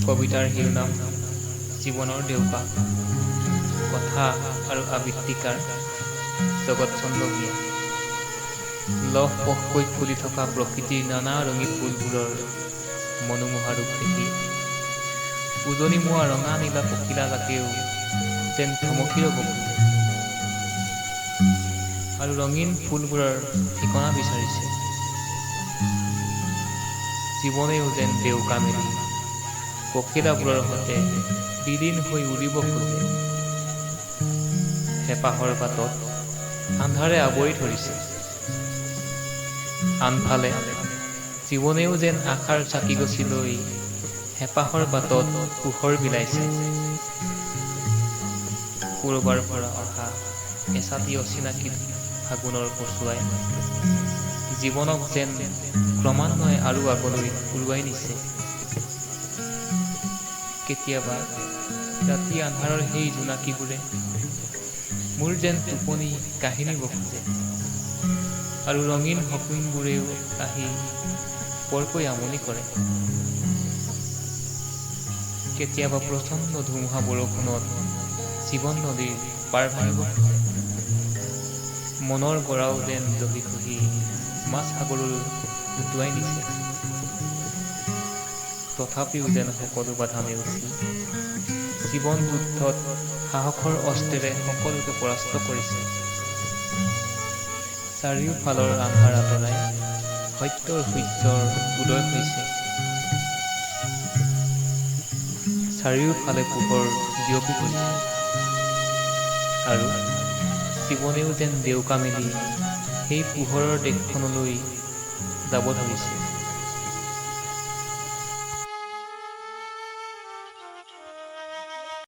কবিতাৰ শিৰোনাম জীৱনৰ ডেউকা। কথা আৰু আবৃত্তিকাৰ জগতচন্দ্ৰ ভূঞা। লহপহকৈ ফুলি থকা প্ৰকৃতিৰ নানা ৰঙী ফুলবোৰৰ মনোমোহা ৰূপ দেখি উজনিমুৱা ৰঙা নীলা পখিলা জাকেও যেন থমকি ৰ'ব খোজে আৰু ৰঙীন ফুলবোৰৰ ঠিকনা বিচাৰিছে। জীৱনেও যেন ডেউকা মেলি পখিলাবোৰৰ সৈতে বিলীন হৈ উৰিব খোজে। হেঁপাহৰ বাটত আন্ধাৰে আৱৰি ধৰিছে। আনফালে জীৱনেও যেন আশাৰ চাকিগছি লৈ হেঁপাহৰ বাটত পোহৰ বিলাইছে। ক'ৰবাৰ পৰা অহা এচাতি অচিনাকি ফাগুনৰ কচুৱাই জীৱনক যেন ক্ৰমান্বয়ে আৰু আগলৈ উৰুৱাই নিছে। কেতিয়াবা ৰাতি আন্ধাৰৰ সেই জোনাকীবোৰে মোৰ যেন টোপনি কাঢ়ি নিব খোজে আৰু ৰঙীন সপোনবোৰেও আহি বৰকৈ আমনি কৰে। কেতিয়াবা প্ৰচণ্ড ধুমুহা বৰষুণত জীৱন নদীৰ পাৰ ভাঙিব খোজে। মনৰ গৰাও যেন দহি খহি মাছ সাগৰলৈ উটুৱাই নিছে। তথাপিও যেন সকলো বাধা নেওচি জীৱন যুদ্ধত সাহসৰ অস্ত্ৰেৰে সকলোকে পৰাস্ত কৰিছে। চাৰিওফালৰ আন্ধাৰ আঁতৰাই সত্যৰ সূৰ্যৰ উদয় হৈছে। চাৰিওফালে পোহৰ বিয়পি পৰিছে আৰু জীৱনেও যেন ডেউকা মেলি সেই পোহৰৰ দেশখনলৈ যাব ধৰিছে।